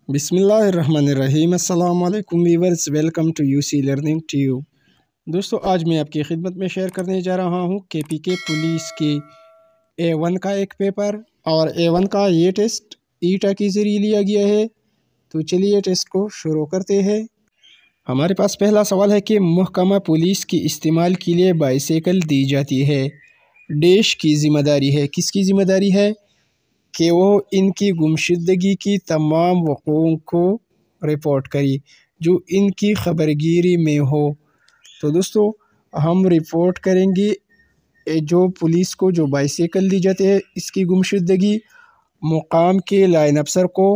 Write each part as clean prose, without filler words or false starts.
बिस्मिल्लाहिर्रहमानिर्रहीम। अस्सलाम वालेकुम viewers, welcome to UC learning tube. दोस्तों, आज मैं आपकी खिदमत में शेयर करने जा रहा हूँ KPK पुलिस की A1 का एक पेपर और A1 का ये टेस्ट ईटा के ज़रिए लिया गया है। तो चलिए टेस्ट को शुरू करते हैं। हमारे पास पहला सवाल है कि महकमा पुलिस की इस्तेमाल के लिए बाइसाइकिल दी जाती है। डैश की ज़िम्मेदारी है, किसकी ज़िम्मेदारी है कि वो इनकी गुमशुदगी की तमाम वक़ूओं को रिपोर्ट करी जो इनकी खबरगिरी में हो। तो दोस्तों, हम रिपोर्ट करेंगे जो पुलिस को जो बाइसाइकिल दी जाती है इसकी गुमशुदगी मुकाम के लाइन अफसर को।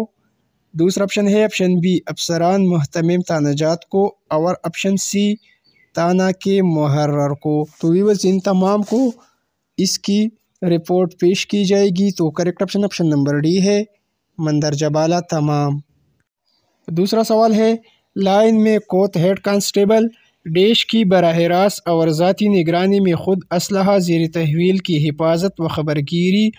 दूसरा ऑप्शन है ऑप्शन बी अफसरान मुहतमिम तानाजात को, और ऑप्शन सी ताना के मुहर्रर को। तो व्यूअर्स, इन तमाम को इसकी रिपोर्ट पेश की जाएगी। तो correct option option number D है, मंदरजा बाला तमाम। दूसरा सवाल है, लाइन में कोत हेड कांस्टेबल देश की बराह रास्त और ज़ाती निगरानी में खुद असलहा ज़ेर तहवील की हिफाजत व खबरगिरी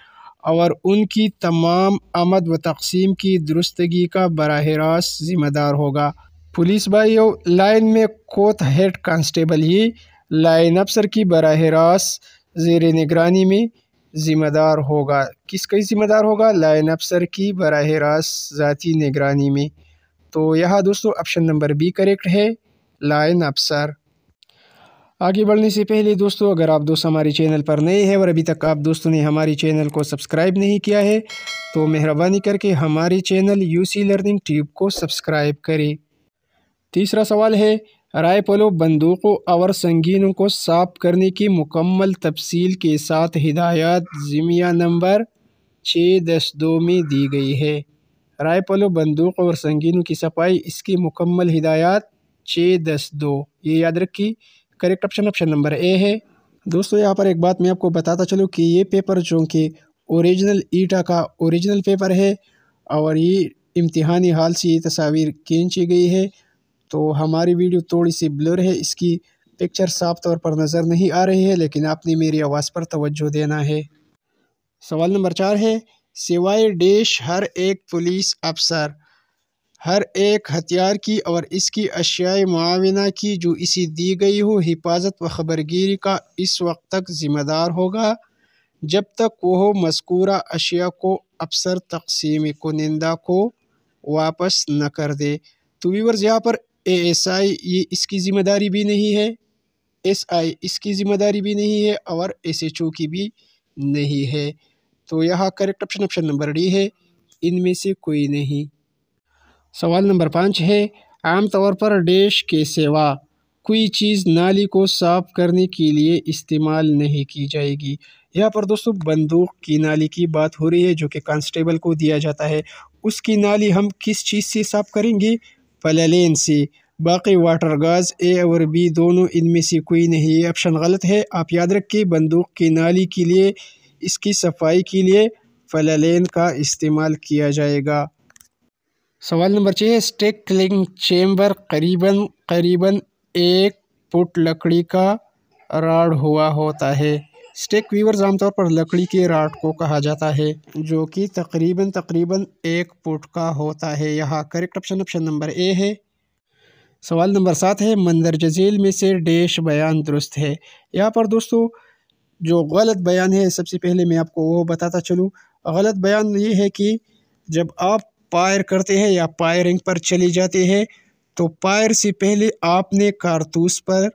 और उनकी तमाम आमद व तकसीम की दुरुस्तगी का बराह रास्त ज़िम्मेदार होगा। पुलिस भाइयों, लाइन में कोत हेड कांस्टेबल ये लाइन अफसर की बराह रास्त ज़ेर निगरानी में ज़िम्मेदार होगा। किसका ज़िम्मेदार होगा? लाइन अफसर की बराह रास्त ज़ाती निगरानी में। तो यहाँ दोस्तों ऑप्शन नंबर बी करेक्ट है, लाइन अफसर। आगे बढ़ने से पहले दोस्तों, अगर आप दोस्त हमारे चैनल पर नए हैं और अभी तक आप दोस्तों ने हमारे चैनल को सब्सक्राइब नहीं किया है तो मेहरबानी करके हमारे चैनल यूसी लर्निंग ट्यूब को सब्सक्राइब करें। तीसरा सवाल है, राइफलों, बंदूकों और संगीनों को साफ करने की मुकम्मल तफसील के साथ हिदायत ज़िमिया नंबर 6-2 में दी गई है। राइफलों, बंदूकों और संगीनों की सफाई, इसकी मुकम्मल हिदायत 6-2, ये याद रखिए। Correct option option number A है। दोस्तों, यहाँ पर एक बात मैं आपको बताता चलूँ कि ये पेपर जो कि ओरिजिनल ईटा का ओरिजिनल पेपर है और ये इम्तिहानी हाल से ये तस्वीर खींची गई है। तो हमारी वीडियो थोड़ी सी ब्लर है, इसकी पिक्चर साफ तौर पर नज़र नहीं आ रही है, लेकिन आपने मेरी आवाज़ पर तवज्जो देना है। सवाल नंबर 4 है, सिवाय डैश हर एक पुलिस अफसर हर एक हथियार की और इसकी अशियाए मुआविना की जो इसे दी गई हो हिफाजत व खबरगिरी का इस वक्त तक ज़िम्मेदार होगा जब तक वह मज़कूरा अशिया को अफसर तकसीम कुनिंदा को वापस न कर दे। तो व्यूअर्स, यहाँ पर ASI ये इसकी ज़िम्मेदारी भी नहीं है, SI इसकी ज़िम्मेदारी भी नहीं है और SHO की भी नहीं है। तो यहाँ correct option option number D है, इनमें से कोई नहीं। सवाल नंबर 5 है, आम तौर पर डैश के सिवा कोई चीज़ नाली को साफ़ करने के लिए इस्तेमाल नहीं की जाएगी। यहाँ पर दोस्तों बंदूक की नाली की बात हो रही है जो कि कांस्टेबल को दिया जाता है। उसकी नाली हम किस चीज़ से साफ़ करेंगे? फललेन से। बाकी वाटर गाज ए और बी दोनों इनमें से कोई नहीं, ये ऑप्शन गलत है। आप याद रखिए, बंदूक की नाली के लिए इसकी सफाई के लिए फललेन का इस्तेमाल किया जाएगा। सवाल नंबर 6 है, स्टिक क्लिंग चेम्बर करीबन 1 फुट लकड़ी का राड हुआ होता है। स्टिक व्यूअर्स आमतौर पर लकड़ी के राड को कहा जाता है जो कि तकरीबन 1 फुट का होता है। यहाँ correct option option number A है। सवाल नंबर 7 है, मंदरजा झेल में से डैश बयान दुरुस्त है। यहाँ पर दोस्तों जो गलत बयान है, सबसे पहले मैं आपको वो बताता चलूँ। गलत बयान ये है कि जब आप फायर करते हैं या फायरिंग पर चले जाते हैं तो फायर से पहले आपने कारतूस पर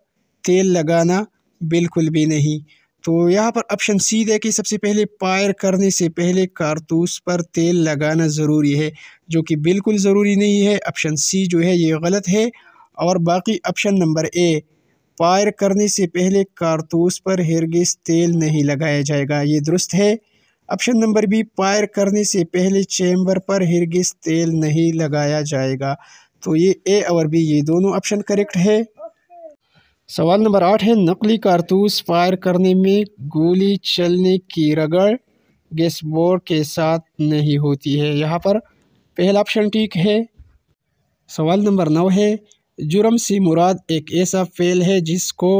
तेल लगाना बिल्कुल भी नहीं। तो यहाँ पर ऑप्शन सी दे कि सबसे पहले फायर करने से पहले कारतूस पर तेल लगाना ज़रूरी है, जो कि बिल्कुल ज़रूरी नहीं है। ऑप्शन सी जो है ये गलत है। और बाकी ऑप्शन नंबर ए, फायर करने से पहले कारतूस पर हरगिज़ तेल नहीं लगाया जाएगा, ये दुरुस्त है। ऑप्शन नंबर बी, फायर करने से पहले चेम्बर पर हरगिज़ तेल नहीं लगाया जाएगा। तो ये ए और बी ये दोनों ऑप्शन करेक्ट है। सवाल नंबर 8 है, नकली कारतूस फायर करने में गोली चलने की रगड़ गैस बोर्ड के साथ नहीं होती है। यहाँ पर पहला ऑप्शन ठीक है। सवाल नंबर 9 है, जुर्म से मुराद एक ऐसा फेल है जिसको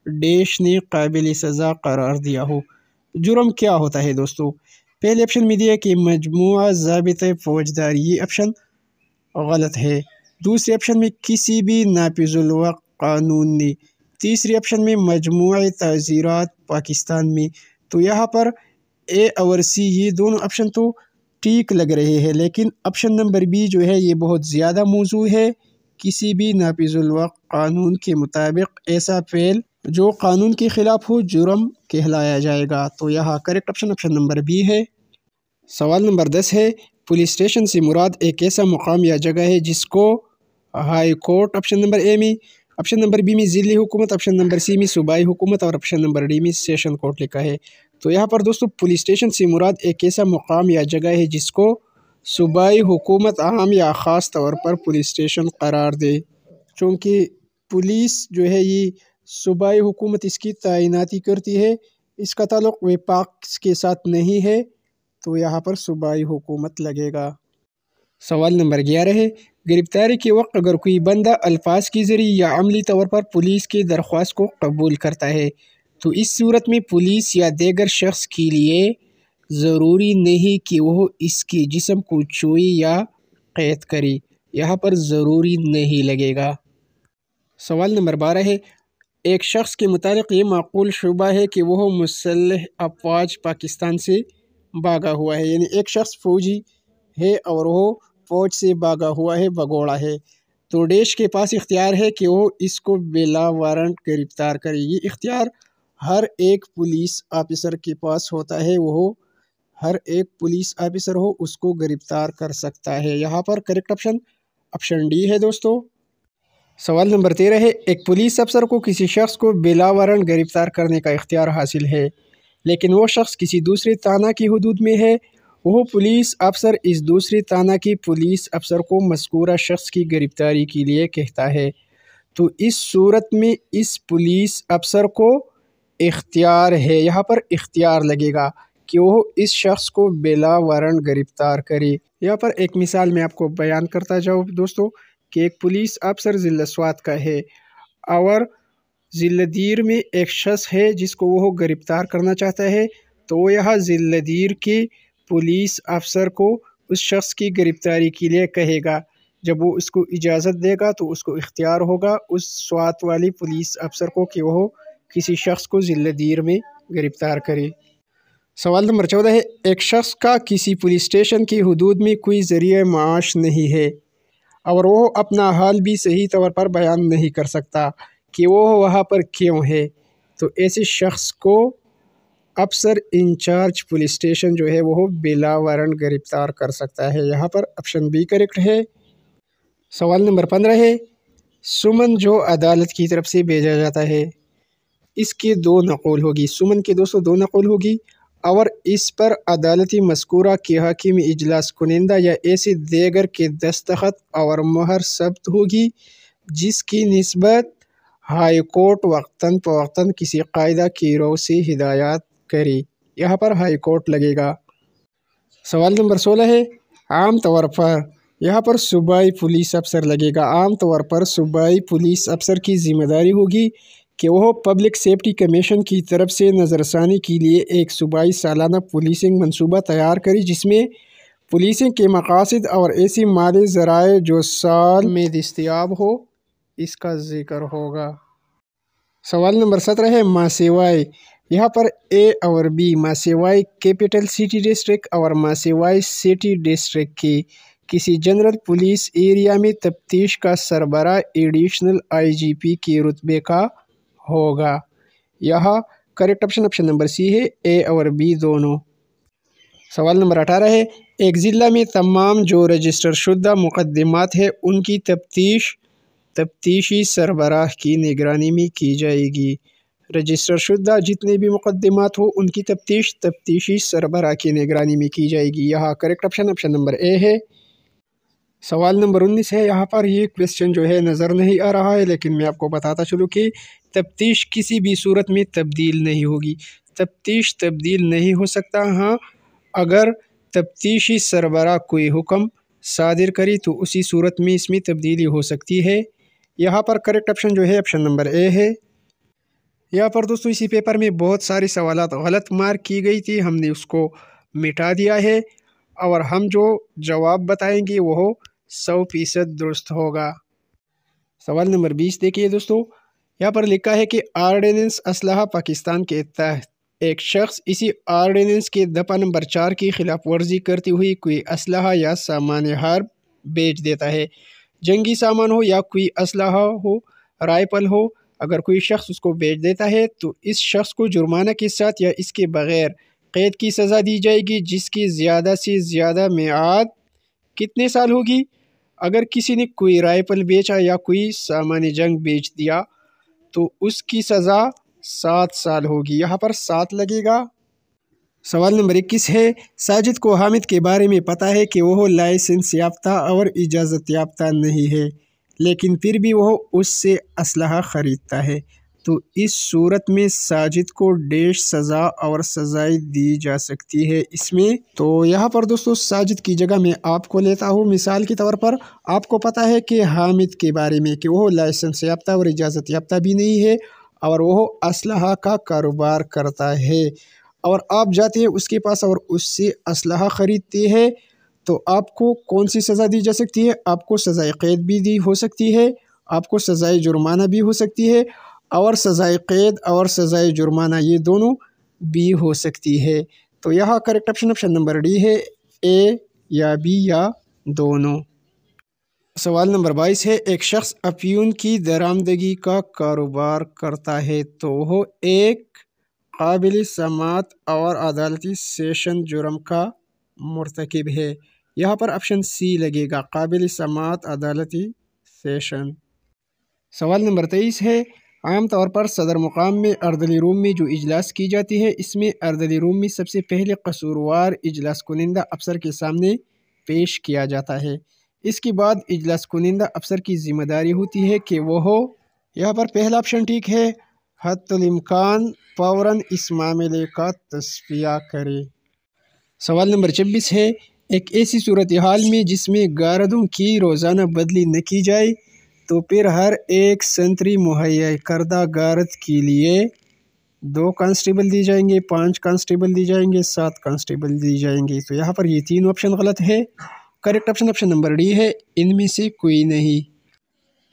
डैश ने काबिल सज़ा करार दिया हो। जुर्म क्या होता है दोस्तों? पहले ऑप्शन में दिया कि मजमूआ ज़ाबिते फौजदारी, ये ऑप्शन गलत है। दूसरे ऑप्शन में किसी भी नाफिजुल वक्त कानून ने। तीसरे ऑप्शन में मजमूई ताज़ीरात पाकिस्तान में। तो यहाँ पर ए और सी ये दोनों ऑप्शन तो ठीक लग रहे हैं, लेकिन ऑप्शन नंबर बी जो है ये बहुत ज़्यादा मौजू है। किसी भी नाफिजुल वक्त कानून के मुताबिक ऐसा फेल जो कानून के ख़िलाफ़ हो जुर्म कहलाया जाएगा। तो यहाँ correct option option number B है। सवाल नंबर 10 है, पुलिस स्टेशन से मुराद एक ऐसा मुकाम या जगह है जिसको high court option number A में, ऑप्शन नंबर बी में ज़िली हुकूमत, ऑप्शन नंबर सी में सूबाई हुकूमत और ऑप्शन नंबर डी में सेशन कोर्ट लिखा है। तो यहाँ पर दोस्तों पुलिस स्टेशन से मुराद एक ऐसा मुकाम या जगह है जिसको सूबाई हुकूमत आम या ख़ास तौर पर पुलिस स्टेशन करार दे। चूँकि पुलिस जो है ये सूबाई हुकूमत इसकी तैनाती करती है, इसका ताल्लुक़ वफाक के साथ नहीं है, तो यहाँ पर सूबाई हुकूमत लगेगा। सवाल नंबर 11 है, गिरफ्तारी के वक्त अगर कोई बंदा अल्फाज के ज़रिए या अमली तौर पर पुलिस की दरख्वास्त को कबूल करता है तो इस सूरत में पुलिस या दीगर शख्स के लिए ज़रूरी नहीं कि वह इसके जिस्म को छुए या कैद करे। यहाँ पर ज़रूरी नहीं लगेगा। सवाल नंबर 12 है, एक शख्स के मुतालिक ये माकूल शुबा है कि वह मुसल्लह अफवाज पाकिस्तान से भागा हुआ है, यानी एक शख्स फ़ौजी है और वो फ़ौज से भागा हुआ है, भगोड़ा है, तो देश के पास इख्तियार है कि वो इसको बिला वारंट गिरफ्तार करे। ये इख्तियार हर एक पुलिस ऑफिसर के पास होता है, वो हर एक पुलिस ऑफिसर हो उसको गिरफ्तार कर सकता है। यहाँ पर करेक्ट ऑप्शन ऑप्शन डी है दोस्तों। सवाल नंबर 13 है, एक पुलिस अफसर को किसी शख्स को बिला वारंट गिरफ्तार करने का इख्तियार हासिल है, लेकिन वो शख्स किसी दूसरे थाना की हदूद में है। वो पुलिस अफसर इस दूसरे थाना की पुलिस अफसर को मज़कूरा शख्स की गिरफ्तारी के लिए कहता है, तो इस सूरत में इस पुलिस अफसर को इख्तियार है, यहाँ पर इख्तियार लगेगा कि वो इस शख्स को बिला वारंट गिरफ्तार करे। यहाँ पर एक मिसाल मैं आपको बयान करता जाऊँ दोस्तों कि एक पुलिस अफसर ज़िला स्वात का है और ज़िल्लदीर में एक शख्स है जिसको वो गिरफ्तार करना चाहता है, तो वो यहाँ ज़िल्लदीर के पुलिस अफसर को उस शख्स की गिरफ्तारी के लिए कहेगा। जब वो उसको इजाज़त देगा तो उसको इख्तियार होगा उस स्वात वाली पुलिस अफसर को कि वो किसी शख्स को ज़िल्लदीर में गिरफ्तार करे। सवाल नंबर 14 है, एक शख्स का किसी पुलिस स्टेशन की हदूद में कोई ज़रिए माश नहीं है और वो अपना हाल भी सही तौर पर बयान नहीं कर सकता कि वो वहाँ पर क्यों है, तो ऐसे शख्स को अफसर इंचार्ज पुलिस स्टेशन जो है वो बिला वारंट गिरफ्तार कर सकता है। यहाँ पर ऑप्शन बी करेक्ट है। सवाल नंबर 15 है, सुमन जो अदालत की तरफ से भेजा जाता है इसकी 2 नक़ल होगी। सुमन के दोस्तों 2 नक़ल होगी और इस पर अदालती मज़कूरा के हाकिम इजलास कुनिंदा या ऐसे दीगर के दस्तखत और मोहर सब्त होगी जिसकी निस्बत हाई कोर्ट वक्तन फ़वक्तन किसी कायदा की रो से हिदायत करे। यहाँ पर हाई कोर्ट लगेगा। सवाल नंबर 16 है, आम तौर पर यहाँ पर सूबाई पुलिस अफसर लगेगा। आम तौर पर सूबाई पुलिस अफसर की ज़िम्मेदारी होगी कि वह पब्लिक सेफ्टी कमीशन की तरफ से नज़रसानी के लिए एक सूबाई सालाना पुलिसिंग मनसूबा तैयार करे जिसमें पुलिसिंग के मकासद और ऐसी माली ज़राए जो साल में दस्तयाब हो इसका ज़िक्र होगा। सवाल नंबर 17 है, मासेवाई। यहाँ पर ए और बी मासेवाई कैपिटल सिटी डिस्ट्रिक्ट और मासेवाई सिटी डिस्ट्रिक्ट की किसी जनरल पुलिस एरिया में तफ्तीश का सरबरा एडिशनल IGP के रुतबे का होगा। यहाँ correct option option number C है, ए और बी दोनों। सवाल नंबर 18 है, एक ज़िला में तमाम जो रजिस्टर शुदा मुकदमात है उनकी तफ्तीशी सरबराह की निगरानी में की जाएगी। रजिस्टर शुदा जितने भी मुकदमात हो उनकी तफ्तीशी सरबराह की निगरानी में की जाएगी। यहाँ correct option option number A है। सवाल नंबर 19 है, यहाँ पर ये क्वेश्चन जो है नज़र नहीं आ रहा है, लेकिन मैं आपको बताता चलूँ कि तफ्तीश किसी भी सूरत में तब्दील नहीं होगी। तफ्तीश तब्दील नहीं हो सकता। हाँ, अगर तफ्तीशी सरबराह कोई हुक्म सादिर करे तो उसी सूरत में इसमें तब्दीली हो सकती है। यहाँ पर करेक्ट ऑप्शन जो है ऑप्शन नंबर ए है। यहाँ पर दोस्तों इसी पेपर में बहुत सारे सवालात गलत मार्क की गई थी, हमने उसको मिटा दिया है और हम जो जवाब बताएंगे वो 100% दुरुस्त होगा। सवाल नंबर 20 देखिए दोस्तों, यहाँ पर लिखा है कि आर्डिनेंस असलहा पाकिस्तान के तहत एक शख्स इसी आर्डिनेंस के दफ़ा नंबर 4 की खिलाफ वर्जी करती हुई कोई असलहा या सामान हार्ब बेच देता है। जंगी सामान हो या कोई असलहा हो, राइफल हो, अगर कोई शख्स उसको बेच देता है तो इस शख्स को जुर्माना के साथ या इसके बगैर कैद की सज़ा दी जाएगी, जिसकी ज़्यादा से ज़्यादा मियाद कितने साल होगी। अगर किसी ने कोई राइफल बेचा या कोई सामान जंग बेच दिया तो उसकी सज़ा 7 साल होगी। यहाँ पर 7 लगेगा। सवाल नंबर 21 है, साजिद को हामिद के बारे में पता है कि वह लाइसेंस याफ्ता और इजाज़त याफ्ता नहीं है, लेकिन फिर भी वह उससे असलहा ख़रीदता है, तो इस सूरत में साजिद को डैश सज़ा और सज़ाएँ दी जा सकती है इसमें। तो यहाँ पर दोस्तों साजिद की जगह मैं आपको लेता हूँ। मिसाल के तौर पर आपको पता है कि हामिद के बारे में कि वह लाइसेंस याफ्ता और इजाज़त याफ्ता भी नहीं है और वह असलहा का कारोबार करता है, और आप जाते हैं उसके पास और उससे असलहा ख़रीदते हैं, तो आपको कौन सी सज़ा दी जा सकती है? आपको सज़ाए क़ैद भी दी हो सकती है, आपको सज़ाए जुर्माना भी हो सकती है, और सज़ाए क़ैद और सज़ाए जुर्माना ये दोनों भी हो सकती है। तो यहाँ करेक्ट ऑप्शन नंबर डी है, ए या बी या दोनों। सवाल नंबर 22 है, एक शख्स अफीम की दरामदगी का कारोबार करता है तो वो एक काबिल समात और अदालती सेशन जुर्म का मुर्तकिब है। यहाँ पर ऑप्शन सी लगेगा, काबिल समात अदालती सेशन। सवाल नंबर 23 है, आम तौर पर सदर मुकाम में अर्दली रूम में जो इजलास की जाती है, इसमें अर्दली रूम में सबसे पहले कसूरवार इजलास कुनिंदा अफसर के सामने पेश किया जाता है। इसके बाद इजलास कुनिंदा अफसर की जिम्मेदारी होती है कि वह, यहाँ पर पहला ऑप्शन ठीक है, हत्तुल इम्कान फ़ौरन इस मामले का तस्फिया करे। सवाल नंबर 26 है, एक ऐसी सूरत हाल में जिसमें गारदों की रोज़ाना बदली न की जाए तो फिर हर एक संतरी मुहैया करदा गारद के लिए 2 कांस्टेबल दी जाएंगे, 5 कांस्टेबल दी जाएंगे, 7 कांस्टेबल दी जाएंगे। तो यहाँ पर ये तीन ऑप्शन गलत है। करेक्ट ऑप्शन नंबर डी है, इनमें से कोई नहीं।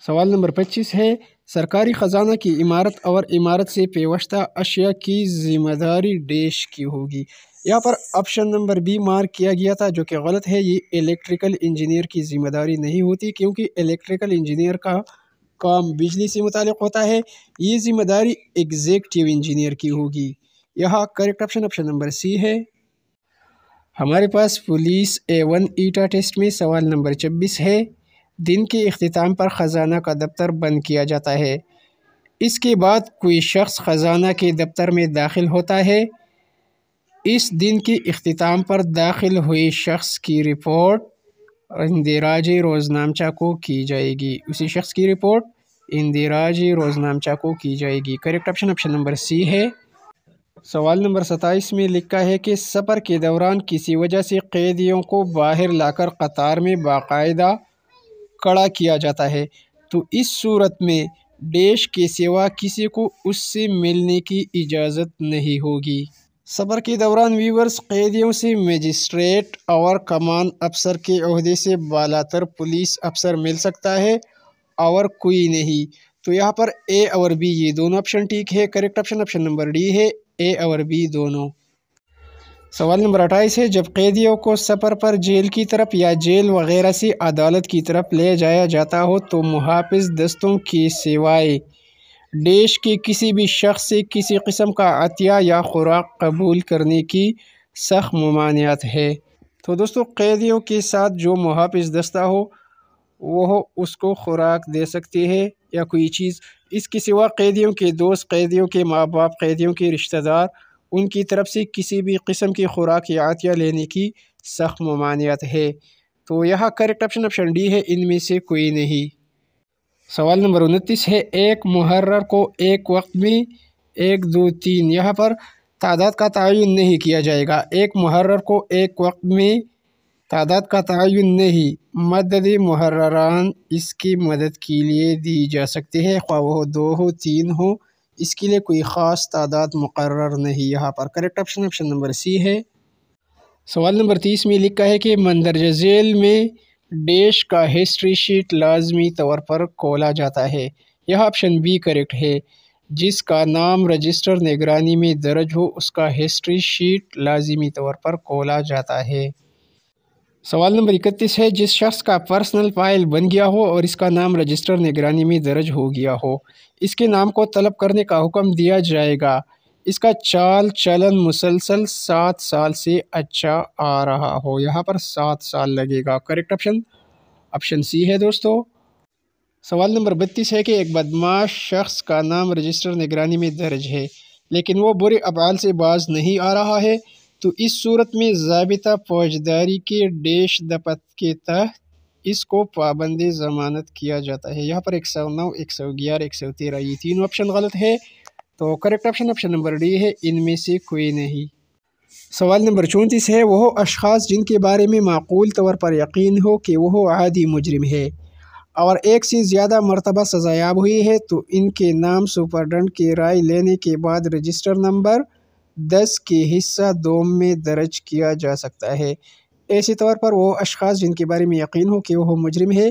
सवाल नंबर 25 है, सरकारी ख़जाना की इमारत और इमारत से पेवस्ता अशिया की ज़िम्मेदारी डैश की होगी। यहाँ पर ऑप्शन नंबर बी मार्क किया गया था, जो कि गलत है। ये इलेक्ट्रिकल इंजीनियर की ज़िम्मेदारी नहीं होती, क्योंकि इलेक्ट्रिकल इंजीनियर का काम बिजली से मुताल्लिक़ होता है। ये ज़िम्मेदारी एग्जीक्यूटिव इंजीनियर की होगी। यहाँ करेक्ट ऑप्शन नंबर सी है। हमारे पास पुलिस A1 ईटा टेस्ट में सवाल नंबर 26 है, दिन के इख्तिताम पर ख़जाना का दफ्तर बंद किया जाता है। इसके बाद कोई शख्स ख़जाना के दफ्तर में दाखिल होता है। इस दिन के इख्तिताम पर दाखिल हुए शख्स की रिपोर्ट इंदिराजी रोज़नामचा को की जाएगी। उसी शख्स की रिपोर्ट इंदिराजी रोज़नामचा को की जाएगी। करेक्ट ऑप्शन नंबर सी है। सवाल नंबर 27 में लिखा है कि सफ़र के दौरान किसी वजह से कैदियों को बाहर लाकर कतार में बाकायदा खड़ा किया जाता है, तो इस सूरत में डैश के सिवा किसी को उससे मिलने की इजाज़त नहीं होगी। सफ़र के दौरान व्यूवर्स कैदियों से मजिस्ट्रेट और कमान अफसर के ओहदे से बालातर पुलिस अफसर मिल सकता है और कोई नहीं। तो यहाँ पर ए और बी ये दोनों ऑप्शन ठीक है। करेक्ट ऑप्शन नंबर डी है, ए और बी दोनों। सवाल नंबर 28 है, जब कैदियों को सफ़र पर जेल की तरफ या जेल वगैरह से अदालत की तरफ ले जाया जाता हो तो मुहाफ़िज़ दस्तों के सिवाय देश के किसी भी शख्स से किसी किस्म का अतिया या खुराक कबूल करने की सख्त ममानियत है। तो दोस्तों कैदियों के साथ जो मुहाफ़िज़ दस्ता हो वह उसको खुराक दे सकती है या कोई चीज़। इसके सिवा कैदियों के दोस्त, कैदियों के माँ बाप, कैदियों के रिश्तेदार, उनकी तरफ से किसी भी किस्म की खुराक या अतिया लेने की सख्त ममानियत है। तो यहाँ करेक्ट ऑप्शन डी है, इनमें से कोई नहीं। सवाल नंबर 29 है, एक मुहर्रर को एक वक्त में 1, 2, 3 यहाँ पर तादाद का तयन नहीं किया जाएगा। एक मुहर्रर को एक वक्त में तादाद का तयन नहीं, मदद मुहर्ररान इसकी मदद के लिए दी जा सकती है, ख्वाह वो 2 हो 3 हो, इसके लिए कोई ख़ास तादाद मुकर्रर नहीं। यहाँ पर करेक्ट ऑप्शन नंबर सी है। सवाल नंबर 30 में लिखा है कि मंदरजा झेल में डैश का हिस्ट्री शीट लाजमी तौर पर खोला जाता है। यह ऑप्शन बी करेक्ट है। जिसका नाम रजिस्टर निगरानी में दर्ज हो उसका हिस्ट्री शीट लाजमी तौर पर खोला जाता है। सवाल नंबर 31 है, जिस शख्स का पर्सनल फाइल बन गया हो और इसका नाम रजिस्टर निगरानी में दर्ज हो गया हो, इसके नाम को तलब करने का हुक्म दिया जाएगा। इसका चाल चलन मुसलसल 7 साल से अच्छा आ रहा हो। यहाँ पर 7 साल लगेगा। करेक्ट ऑप्शन ऑप्शन सी है दोस्तों। सवाल नंबर 32 है कि एक बदमाश शख्स का नाम रजिस्टर निगरानी में दर्ज है लेकिन वो बुरे अफ़आल से बाज नहीं आ रहा है, तो इस सूरत में ज़ाबिता फौजदारी के डैश दफ़त के तहत इसको पाबंद ज़मानत किया जाता है। यहाँ पर 109, 111, 113 ये तीनों ऑप्शन गलत है। तो correct option option number D है, इनमें से कोई नहीं। सवाल नंबर 34 है, वह अशख़ास जिनके बारे में माक़ूल तौर पर यकीन हो कि वह आदी मुजरिम है और एक से ज़्यादा मरतबा सज़ायाब हुई है, तो इनके नाम सुपरडेंट की राय लेने के बाद रजिस्टर नंबर 10 के हिस्सा 2 में दर्ज किया जा सकता है। ऐसे तौर पर वो अशख़ास जिनके बारे में यकीन हो कि वह मुजरिम है,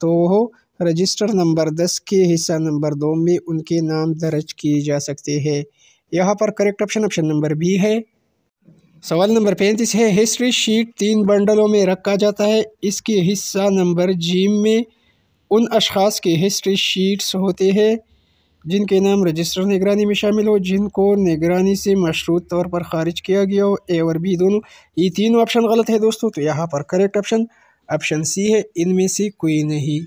तो वह रजिस्टर नंबर 10 के हिस्सा नंबर 2 में उनके नाम दर्ज किए जा सकते हैं। यहाँ पर correct option option number B है। सवाल नंबर 35 है, हिस्ट्री शीट 3 बंडलों में रखा जाता है। इसके हिस्सा नंबर जीम में उन अशख़ास के हिस्ट्री शीट्स होते हैं जिनके नाम रजिस्टर निगरानी में शामिल हो, जिनको निगरानी से मशरूत तौर पर खारिज किया गया हो। ए और बी दोनों, ये तीनों ऑप्शन गलत है दोस्तों। तो यहाँ पर करेक्ट ऑप्शन ऑप्शन सी है, इनमें से कोई नहीं।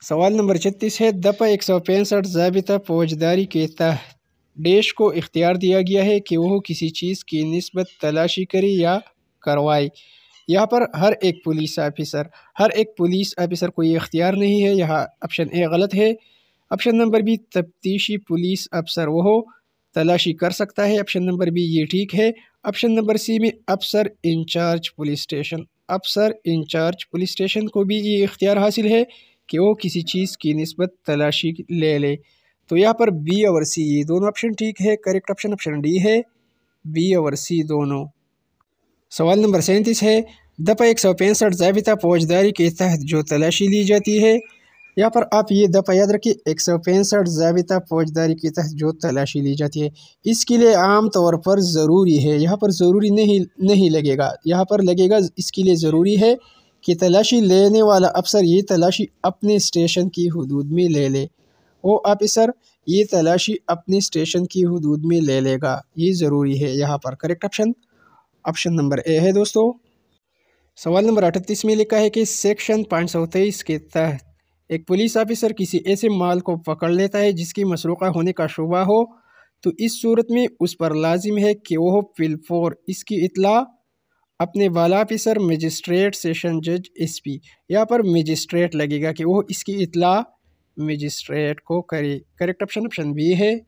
सवाल नंबर 36 है, दफ़ा 165 ज़ाबिता फौजदारी के तहत डैश को इख्तियार दिया गया है कि वह किसी चीज़ की निस्बत तलाशी करे या करवाए। यहाँ पर हर एक पुलिस ऑफिसर को ये इख्तियार नहीं है। यहाँ ऑप्शन ए गलत है। ऑप्शन नंबर बी तफ्तीशी पुलिस अफसर वह तलाशी कर सकता है। ऑप्शन नंबर बी ये ठीक है। ऑप्शन नंबर सी में अफसर इंचार्ज पुलिस स्टेशन को भी ये इख्तियार हासिल है कि वो किसी चीज़ की निस्बत तलाशी ले ले। तो यहाँ पर बी और सी ये दोनों ऑप्शन ठीक है। करेक्ट ऑप्शन ऑप्शन डी है, बी और सी दोनों। सवाल नंबर 37 है, दफ़ा 165 ज़ाबिता फौजदारी के तहत जो तलाशी ली जाती है। यहाँ पर आप ये दफ़ा याद रखिए, 165 ज़ाबिता फौजदारी के तहत जो तलाशी ली जाती है, इसके लिए आम तौर पर ज़रूरी है, यहाँ पर ज़रूरी नहीं लगेगा, यहाँ पर लगेगा इसके लिए ज़रूरी है कि तलाशी लेने वाला अफसर ये तलाशी अपने स्टेशन की हदूद में ले ले। वो ऑफिसर ये तलाशी अपने स्टेशन की हदूद में ले लेगा, ये ज़रूरी है। यहाँ पर correct option option number A है दोस्तों। सवाल नंबर 38 में लिखा है कि सेक्शन 523 के तहत एक पुलिस ऑफिसर किसी ऐसे माल को पकड़ लेता है जिसकी मसरूक़ा होने का शुबा हो, तो इस सूरत में उस पर लाजिम है कि वह फिलफौर इसकी इत्ला अपने वाला ऑफिसर, मजिस्ट्रेट, सेशन जज, एसपी, यहाँ पर मजिस्ट्रेट लगेगा कि वह इसकी इत्ला मजिस्ट्रेट को करे। करेक्ट ऑप्शन ऑप्शन बी है।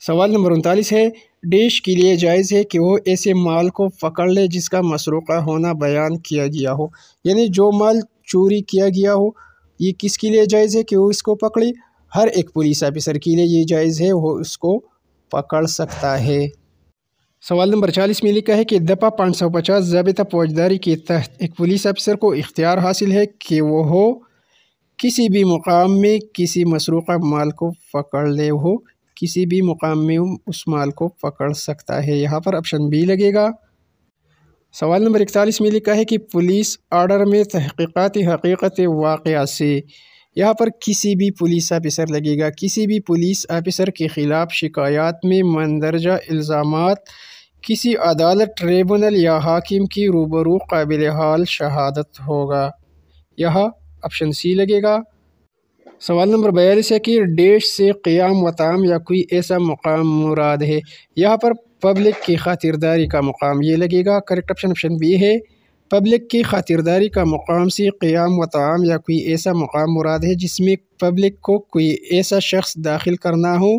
सवाल नंबर 39 है, डैश के लिए जायज़ है कि वो ऐसे माल को पकड़ ले जिसका मसरूक़ा होना बयान किया गया हो, यानी जो माल चोरी किया गया हो, ये किसके लिए जायज़ है कि वो इसको पकड़े? हर एक पुलिस ऑफिसर के लिए ये जायज़ है, वो उसको पकड़ सकता है। सवाल नंबर 40 में लिखा है कि दफ़ा 550 ज़ाबिता फौजदारी के तहत एक पुलिस ऑफिसर को इख्तियार हासिल है कि वो किसी भी मुकाम में किसी मसरूक़ा माल को पकड़ ले, हो किसी भी मुकाम में उस माल को पकड़ सकता है। यहाँ पर ऑप्शन बी लगेगा। सवाल नंबर 41 में लिखा है कि पुलिस आर्डर में तहक़ीक़ाती हक़ीक़त वाक़या से, यहाँ पर किसी भी पुलिस ऑफिसर लगेगा। किसी भी पुलिस ऑफिसर के ख़िलाफ़ शिकायत में मंदरजा इल्ज़ामात किसी अदालत, ट्रिब्यूनल या हाकिम की रूबरू काबिल हाल शहादत होगा। यह ऑप्शन सी लगेगा। सवाल नंबर 42 है कि डैश से क़याम वताम या कोई ऐसा मुकाम मुराद है। यहाँ पर पब्लिक की खातिरदारी का मुकाम ये लगेगा। करेक्ट ऑप्शन ऑप्शन बी है। पब्लिक की खातिरदारी का मुकाम से क़याम वताम या कोई ऐसा मुकाम मुराद है जिसमें पब्लिक को कोई ऐसा शख्स दाखिल करना हो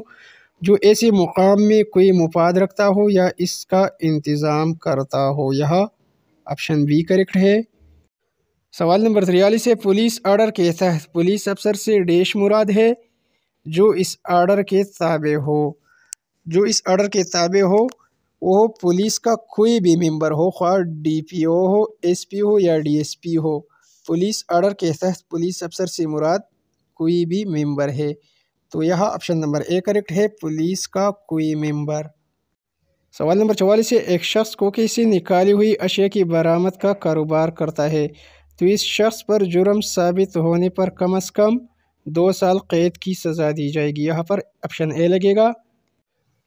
जो ऐसे मुकाम में कोई मुफाद रखता हो या इसका इंतज़ाम करता हो। यह ऑप्शन बी करेक्ट है। सवाल नंबर 43 है, पुलिस आर्डर के तहत पुलिस अफसर से डैश मुराद है जो इस आर्डर के ताबे हो, वो पुलिस का कोई भी मेंबर हो, ख्वाह डीपीओ हो, एसपी हो या डीएसपी हो। पुलिस ऑर्डर के तहत पुलिस अफसर से मुराद कोई भी मेंबर है। तो यहाँ ऑप्शन नंबर ए करेक्ट है, पुलिस का कोई मेंबर। सवाल नंबर 44 है, एक शख्स कोके से निकाली हुई अशिया की बरामद का कारोबार करता है, तो इस शख्स पर जुर्म साबित होने पर कम अज़ कम 2 साल कैद की सज़ा दी जाएगी। यहाँ पर ऑप्शन ए लगेगा।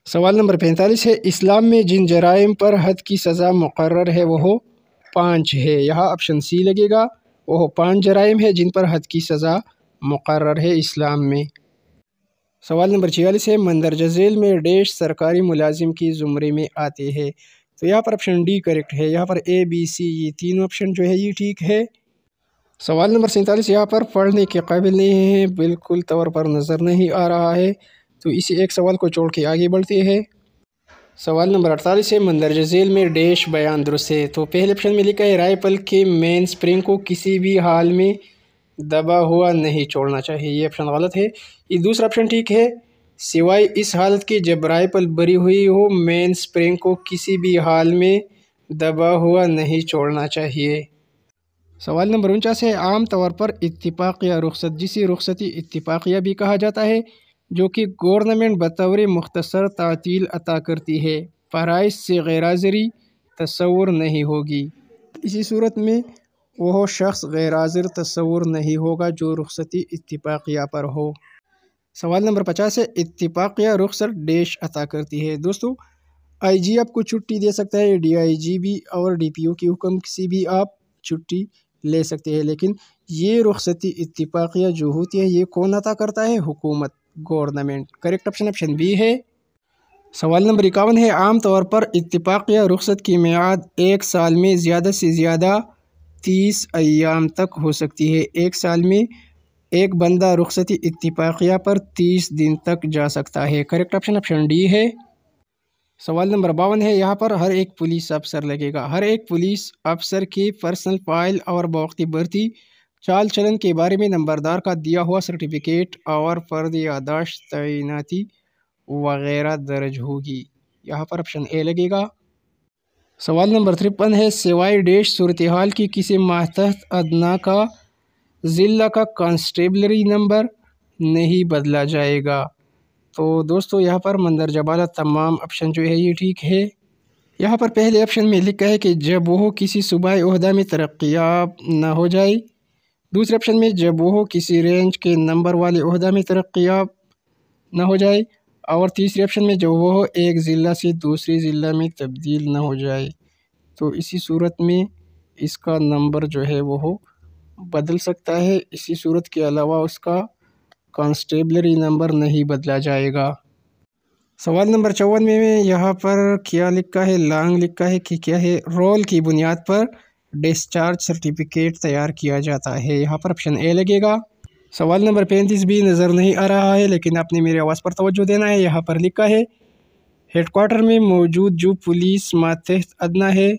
सवाल नंबर 45 है, इस्लाम में जिन जराइम पर हद की सज़ा मुकर्रर है वह 5 है। यहाँ ऑप्शन सी लगेगा, वह 5 जराइम है जिन पर हद की सज़ा मुकर्रर है इस्लाम में। सवाल नंबर 46 है, मंदरजा झेल में डैश सरकारी मुलाजिम की ज़ुमरे में आते हैं, तो यहाँ पर ऑप्शन डी करेक्ट है। यहाँ पर ए बी सी ये तीनों ऑप्शन जो है ये ठीक है। सवाल नंबर 47 यहाँ पर पढ़ने के काबिल नहीं है, बिल्कुल तौर पर नज़र नहीं आ रहा है, तो इसी एक सवाल को छोड़ के आगे बढ़ते हैं। सवाल नंबर 48 है, मंदरजा झेल में डैश बयान दुरुस्त है, तो पहले ऑप्शन में लिखा है राइफल के मेन स्प्रिंग को किसी भी हाल में दबा हुआ नहीं छोड़ना चाहिए, ये ऑप्शन गलत है। ये दूसरा ऑप्शन ठीक है, सिवाय इस हालत के जब राइफल भरी हुई हो मेन स्प्रिंग को किसी भी हाल में दबा हुआ नहीं छोड़ना चाहिए। सवाल नंबर 49 है, आम तौर पर इत्तिफाक़िया रुख़सत, जिसे रुख़सती इत्तिफाक़िया भी कहा जाता है, जो कि गवर्नमेंट बतौर मुख्तसर तातील अता करती है, फ़राइज़ से गैरहाज़िरी तस्वुर नहीं होगी। इसी सूरत में वह शख्स गैरहाज़िर तस्वुर नहीं होगा जो रुख़सती इत्तिफाक़िया पर हो। सवाल नंबर 50 है, इत्तिफाक़िया रुख़सत डैश अता करती है। दोस्तों, IG आपको छुट्टी दे सकता है, DIG भी और DPO के हुक्म से भी आप छुट्टी ले सकते हैं, लेकिन ये रुख़सती इत्तिफाक़िया जो होती है ये कौन अता करता है? हुकूमत, government. Correct option option B है। सवाल नंबर 51 है, आम तौर पर इत्तिफाक़िया रुख़सत की मियाद 1 साल में ज़्यादा से ज़्यादा 30 अय्याम तक हो सकती है। 1 साल में एक बंदा रुख़सती इत्तिफाक़िया पर 30 दिन तक जा सकता है। करेक्ट ऑप्शन ऑप्शन डी है। सवाल नंबर 52 है, यहाँ पर हर एक पुलिस अफसर लगेगा। हर एक पुलिस अफसर की पर्सनल फाइल और बवक्ती भर्ती चाल चलन के बारे में नंबरदार का दिया हुआ सर्टिफिकेट और फ़र्द यादाश्त तैनाती वगैरह दर्ज होगी। यहाँ पर ऑप्शन ए लगेगा। सवाल नंबर 53 है, सिवाय डैश सूरत हाल की किसी मातहत अदना का ज़िला का कांस्टेबलरी नंबर नहीं बदला जाएगा। तो दोस्तों, यहाँ पर मंदरजा बाला तमाम ऑप्शन जो है ये ठीक है। यहाँ पर पहले ऑप्शन में लिखा है कि जब वो किसी सूबाई ओहदा में तरक्याब ना हो जाए। दूसरे ऑप्शन में जब वो किसी रेंज के नंबर वाले ओहदा में तरक्याब ना हो जाए। और तीसरे ऑप्शन में जब वो एक ज़िला से दूसरे ज़िला में तब्दील ना हो जाए। तो इसी सूरत में इसका नंबर जो है वो बदल सकता है। इसी सूरत के अलावा उसका कांस्टेबलरी नंबर नहीं बदला जाएगा। सवाल नंबर 54 में यहाँ पर क्या लिखा है? लॉन्ग लिखा है कि क्या है? रोल की बुनियाद पर डिस्चार्ज सर्टिफिकेट तैयार किया जाता है। यहाँ पर ऑप्शन ए लगेगा। सवाल नंबर 35 भी नज़र नहीं आ रहा है, लेकिन आपने मेरी आवाज़ पर तवज्जो देना है। यहाँ पर लिखा है, हेडक्वार्टर में मौजूद जो पुलिस मातहत अदना है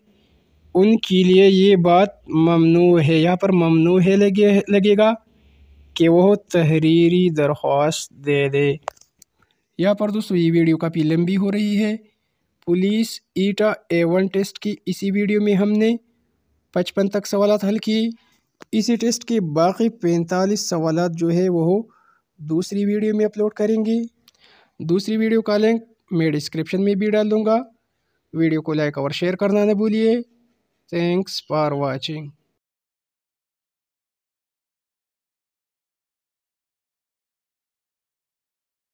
उनके लिए ये बात ममनू है। यहाँ पर ममनू है लगेगा कि वो तहरीरी दरख्वास्त दे दे। यहाँ पर दोस्तों ये वीडियो काफ़ी लंबी हो रही है। पुलिस ईटा A1 टेस्ट की इसी वीडियो में हमने 55 तक सवालात हल किए। इसी टेस्ट के बाकी 45 सवालात जो है वो दूसरी वीडियो में अपलोड करेंगे। दूसरी वीडियो का लिंक मैं डिस्क्रिप्शन में भी डाल दूँगा। वीडियो को लाइक और शेयर करना न भूलिए। Thanks for watching.